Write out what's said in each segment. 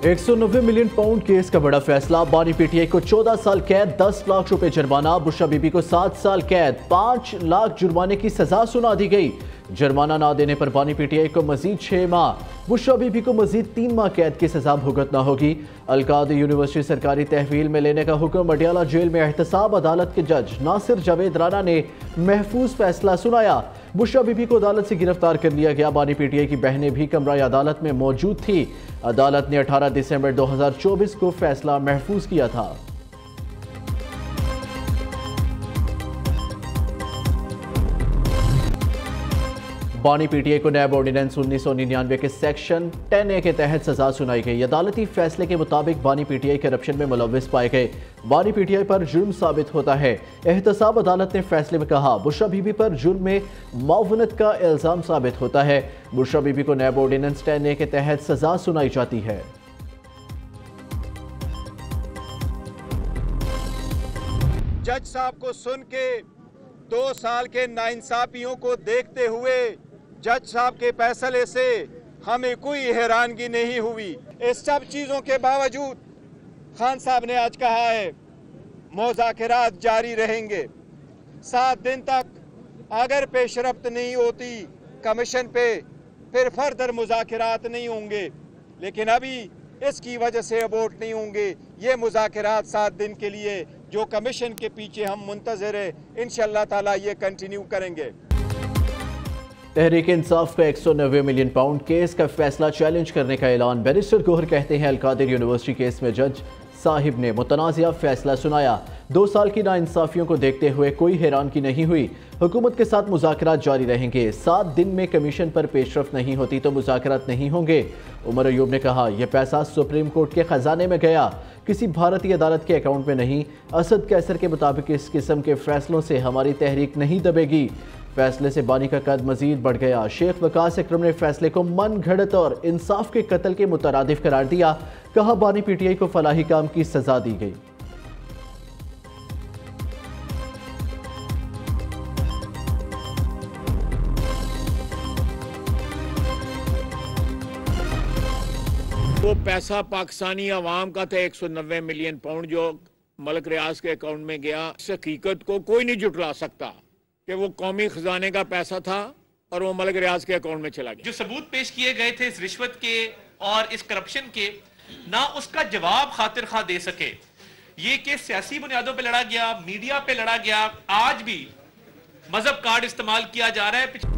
190 million pound case का बड़ा फैसला। बानी पीटीआई को 14 साल कैद, 10 लाख रुपए जुर्माना। बुशरा बीबी को 7 साल कैद, 5 लाख जुर्माने की सजा सुना दी गई। जुर्माना ना देने पर बानी पीटीआई को मजीद 6 माह, बुशरा बीबी को मजीद 3 माह कैद की सजा भुगतना होगी। अलकादर यूनिवर्सिटी सरकारी तहवील में लेने का हुक्म। अडियाला जेल में एहतसाब अदालत के जज नासिर जावेद राना ने महफूज फैसला सुनाया। बुशरा बीबी को अदालत से गिरफ्तार कर लिया गया। बानी पीटीआई की बहनें भी कमरा अदालत में मौजूद थी। अदालत ने 18 दिसंबर 2024 को फैसला महफूज किया था। बानी पीटीआई को नैब ऑर्डिनेंस 1999 के सेक्शन 10A के तहत सजा सुनाई गई। अदालती फैसले के मुताबिक बानी पीटीआई करप्शन में मुलव्विस पाए गए। बानी पीटीआई पर जुर्म साबित होता है। एहतसाब अदालत ने फैसले में कहा, बुशरा बीबी पर जुर्म में मुआवनत का इल्जाम साबित होता है। बुशरा बीबी को नैब ऑर्डिनेंस 10A के तहत सजा सुनाई जाती है। जज साहब को सुन के 2 साल के नाइंसाफियों को देखते हुए जज साहब के फैसले से हमें कोई हैरानगी नहीं हुई। इस सब चीज़ों के बावजूद खान साहब ने आज कहा है मुज़ाकरात जारी रहेंगे। 7 दिन तक अगर पेशरफ्त नहीं होती कमीशन पे फिर फर्दर मुज़ाकरात नहीं होंगे, लेकिन अभी इसकी वजह से अबोर्ट नहीं होंगे। ये मुज़ाकरात 7 दिन के लिए जो कमीशन के पीछे हम मुंतज़िर है, इंशाअल्लाह ताला ये कंटिन्यू करेंगे। तहरीक इंसाफ का 190 मिलियन पाउंड केस का फैसला चैलेंज करने का ऐलान। बैरिस्टर गोहर कहते हैं, अलकादर यूनिवर्सिटी केस में जज साहिब ने मुतनाज़िया फैसला सुनाया। 2 साल की नाइंसाफियों को देखते हुए कोई हैरानगी नहीं हुई। हुकूमत के साथ मुज़ाकरात जारी रहेंगे। 7 दिन में कमीशन पर पेशरफ नहीं होती तो मुज़ाकरात नहीं होंगे। उमर अयूब ने कहा, यह पैसा सुप्रीम कोर्ट के खजाने में गया, किसी भारतीय अदालत के अकाउंट में नहीं। असद कैसर के मुताबिक इस किस्म के फैसलों से हमारी तहरीक नहीं दबेगी। फैसले से बानी का कद मजीद बढ़ गया। शेख वकास अकरम ने फैसले को मन घड़त और इंसाफ के कत्ल के मुतरादिफ करार दिया। कहा, बानी पीटीआई को फलाही काम की सजा दी गई। वो पैसा पाकिस्तानी अवाम का था 190 मिलियन पाउंड जो मलिक रियाज के अकाउंट में गया। इस हकीकत को कोई नहीं जुटला सकता कि वो कौमी खजाने का पैसा था और वो मलिक रियाज के अकाउंट में चला गया। जो सबूत पेश किए गए थे इस रिश्वत के और इस करप्शन के, ना उसका जवाब खातिर खा दे सके। ये केस सियासी बुनियादों पे लड़ा गया, मीडिया पे लड़ा गया। आज भी मजहब कार्ड इस्तेमाल किया जा रहा है।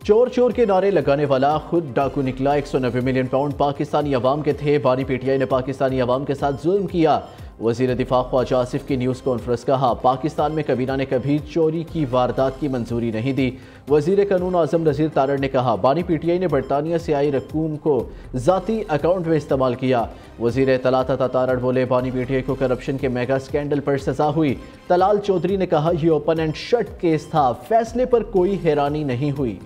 चोर चोर के नारे लगाने वाला खुद डाकू निकला। 190 मिलियन पाउंड पाकिस्तानी अवाम के थे। बानी पीटीआई ने पाकिस्तानी अवाम के साथ जुल्म किया। वजीर दिफा ख्वाजा आसिफ की न्यूज़ कॉन्फ्रेंस। कहा, पाकिस्तान में कबीना ने कभी चोरी की वारदात की मंजूरी नहीं दी। वजीर कानून आजम नज़ीर तारड़ ने कहा, बानी पीटीआई ने बरतानिया से आई रकूम को ज़ाती अकाउंट में इस्तेमाल किया। वजीर इत्तलात तारड़ बोले, बानी पीटीआई को करप्शन के मेगा स्कैंडल पर सजा हुई। तलाल चौधरी ने कहा, यह ओपन एंड शट केस था, फैसले पर कोई हैरानी नहीं हुई।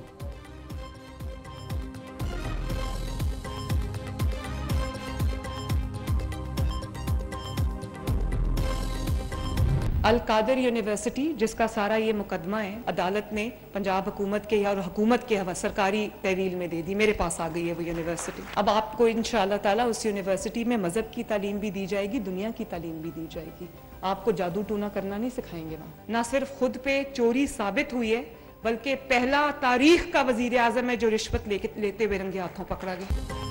अलकादर यूनिवर्सिटी जिसका सारा ये मुकदमा है, अदालत ने पंजाब हुकूमत के और हुकूमत के सरकारी तहवील में दे दी। मेरे पास आ गई है वो यूनिवर्सिटी। अब आपको इंशाअल्लाह ताला उस यूनिवर्सिटी में मजहब की तालीम भी दी जाएगी, दुनिया की तालीम भी दी जाएगी। आपको जादू टूना करना नहीं सिखाएंगे वहाँ। ना सिर्फ खुद पे चोरी साबित हुई है, बल्कि पहला तारीख का वजीर आजम है जो रिश्वत लेते हुए रंगे हाथों पकड़ा गया।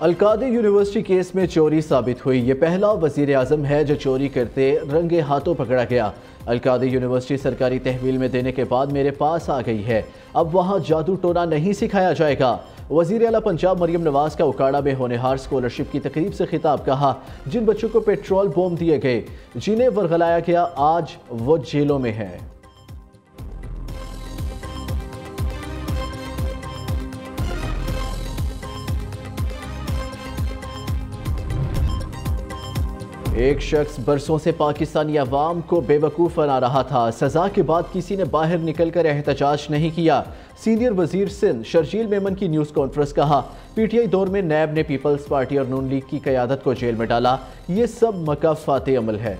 अलकादर यूनिवर्सिटी केस में चोरी साबित हुई। ये पहला वजीर आजम है जो चोरी करते रंगे हाथों पकड़ा गया। अलकादर यूनिवर्सिटी सरकारी तहवील में देने के बाद मेरे पास आ गई है। अब वहाँ जादू टोना नहीं सिखाया जाएगा। वजीर आला पंजाब मरियम नवाज का उकाड़ा में होनहार स्कॉलरशिप की तकरीब से खिताब। कहा, जिन बच्चों को पेट्रोल बॉम्ब दिए गए, जिन्हें वरगलाया गया, आज वो जेलों में है। एक शख्स बरसों से पाकिस्तानी अवाम को बेवकूफ़ बना रहा था। सज़ा के बाद किसी ने बाहर निकलकर एहतजाज नहीं किया। सीनियर वजीर सिंध शर्जील मेमन की न्यूज़ कॉन्फ्रेंस। कहा, पीटीआई दौर में नैब ने पीपल्स पार्टी और नून लीग की क़यादत को जेल में डाला। ये सब मकाफ़ात अमल है।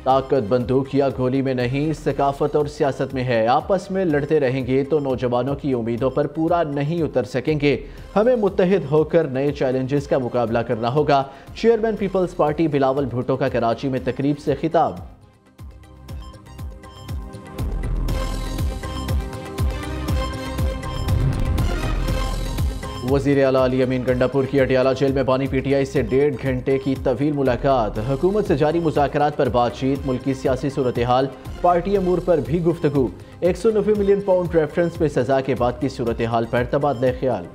ताकत बंदूक या गोली में नहीं, सकाफत और सियासत में है। आपस में लड़ते रहेंगे तो नौजवानों की उम्मीदों पर पूरा नहीं उतर सकेंगे। हमें मुत्तहिद होकर नए चैलेंजेस का मुकाबला करना होगा। Chairman Peoples Party Bilawal Bhutto का कराची में तकरीब से खिताब। वज़ीर आला अली अमीन गंडापुर की अटियाला जेल में बानी पीटीआई से 1.5 घंटे की तवील मुलाकात। हुकूमत से जारी मुज़ाकरात पर बातचीत, मुल्की सियासी सूरत हाल, पार्टी अमूर पर भी गुफ्तगू। 190 मिलियन पाउंड रेफरेंस में सजा के बाद की सूरत हाल पर तबादला ख्याल।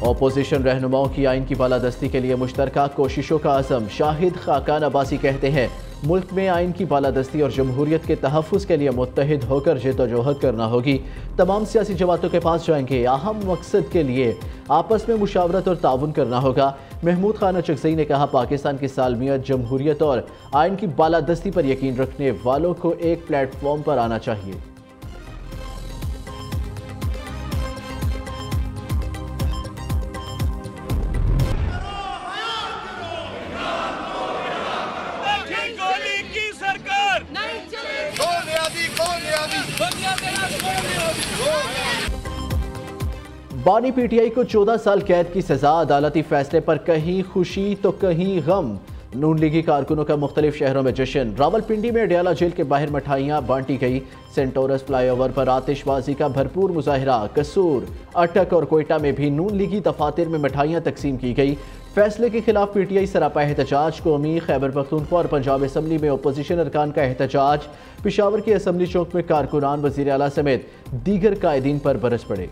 अपोजिशन रहनुमाओं की आइन की बालादस्ती के लिए मुश्तरका कोशिशों का अज़म। शाहिद खाकान अब्बासी कहते हैं मुल्क में आइन की बालादस्ती और जमहूरियत के तहफ़्फ़ुज़ के लिए मुत्तहिद होकर जद्दोजहद करना होगी। तमाम सियासी जमातों के पास जाएंगे। अहम मकसद के लिए आपस में मुशावरत और ताउन करना होगा। महमूद खान अचकज़ई ने कहा पाकिस्तान की सालमियत जमहूरियत और आइन की बालादस्ती पर यकीन रखने वालों को एक प्लेटफॉर्म पर आना चाहिए। बानी पीटीआई को 14 साल कैद की सजा। अदालती फैसले पर कहीं खुशी तो कहीं गम। नून लीगी कारकुनों का मुख्तलिफ शहरों में जश्न। रावलपिंडी में अडियाला जेल के बाहर मिठाइयाँ बांटी गई। सेंटोरस फ्लाईओवर पर आतिशबाजी का भरपूर मुजाहरा। कसूर, अटक और कोयटा में भी नून लीगी दफातर में मिठाइयाँ तकसीम की गई। फैसले के खिलाफ पीटीआई सरापा एहतजाज। कौमी, खैबर पख्तूनख्वा और पंजाब असम्बली में अपोजिशन अरकान का एहतजाज। पिशावर के असम्बली चौक में कारकुनान, वज़ीर आला समेत दीगर कायदीन पर बरस पड़े।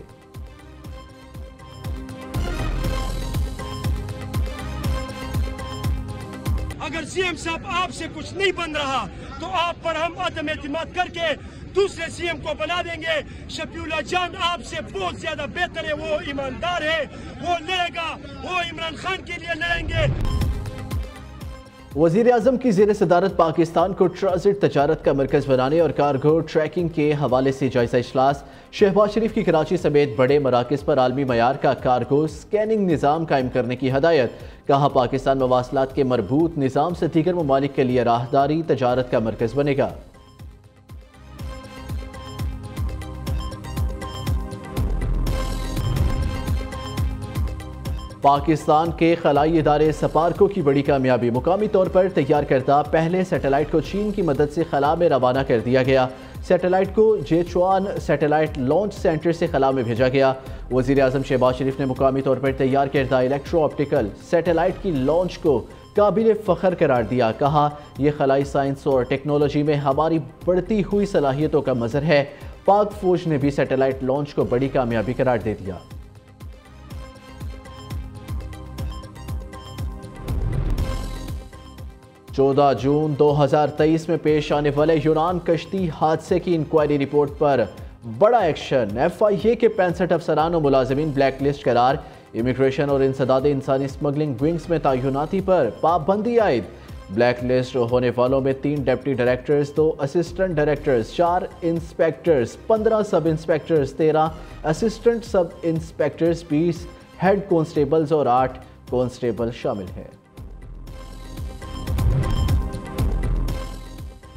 अगर सीएम साहब आपसे कुछ नहीं बन रहा तो आप पर हम अदम एतमाद करके दूसरे सीएम को बना देंगे। शफीउल्लाह जान आपसे बहुत ज्यादा बेहतर है, वो ईमानदार है, वो लड़ेगा, वो इमरान खान के लिए लड़ेंगे। वज़ीर आज़म की ज़ेर सदारत पाकिस्तान को ट्रांजिट तजारत का मरकज़ बनाने और कार्गो ट्रैकिंग के हवाले से जायजा इजलास। शहबाज शरीफ की कराची समेत बड़े मराकज़ पर आलमी मयार का कार्गो स्कैनिंग निज़ाम कायम करने की हदायत। कहा पाकिस्तान मवासलात के मरबूत निज़ाम से दीगर ममालिक के लिए राहदारी तजारत का मरकज़ बनेगा। पाकिस्तान के खलाई इदारे सपार्को की बड़ी कामयाबी। मुकामी तौर पर तैयार करदा पहले सैटेलाइट को चीन की मदद से खला में रवाना कर दिया गया। सैटेलाइट को जेचुआन सैटेलाइट लॉन्च सेंटर से खला में भेजा गया। वज़ीर आज़म शहबाज शरीफ ने मुकामी तौर पर तैयार करदा इलेक्ट्रो ऑप्टिकल सैटेलाइट की लॉन्च को काबिल फ़ख्र करार दिया। कहा यह खलाई साइंस और टेक्नोलॉजी में हमारी बढ़ती हुई सलाहियतों का मज़हर है। पाक फौज ने भी सैटेलाइट लॉन्च को बड़ी कामयाबी करार दे दिया। 14 जून 2023 में पेश आने वाले यूनान कश्ती हादसे की इंक्वायरी रिपोर्ट पर बड़ा एक्शन। FIA के 65 अफसरान और मुलाजमीन ब्लैक लिस्ट करार। इमिग्रेशन और इंसदाद इंसानी स्मगलिंग विंग्स में तैनाती पर पाबंदी आयद। ब्लैक लिस्ट होने वालों में 3 deputy directors, 2 assistant directors, 4 inspectors, 15 सब inspectors, 13 assistant sub inspectors, 20 head constables और 8 कॉन्स्टेबल शामिल हैं।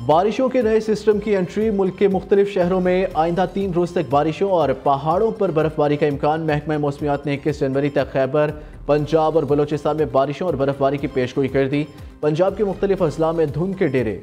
बारिशों के नए सिस्टम की एंट्री। मुल्क के मुख्तलिफ शहरों में आइंदा 3 रोज तक बारिशों और पहाड़ों पर बर्फबारी का इम्कान। महकमा मौसमियात ने 21 जनवरी तक खैबर, पंजाब और बलोचिस्तान में बारिशों और बर्फबारी की पेशगोई कर दी। पंजाब के मुख्तलिफ अजला में धुंध के डेरे।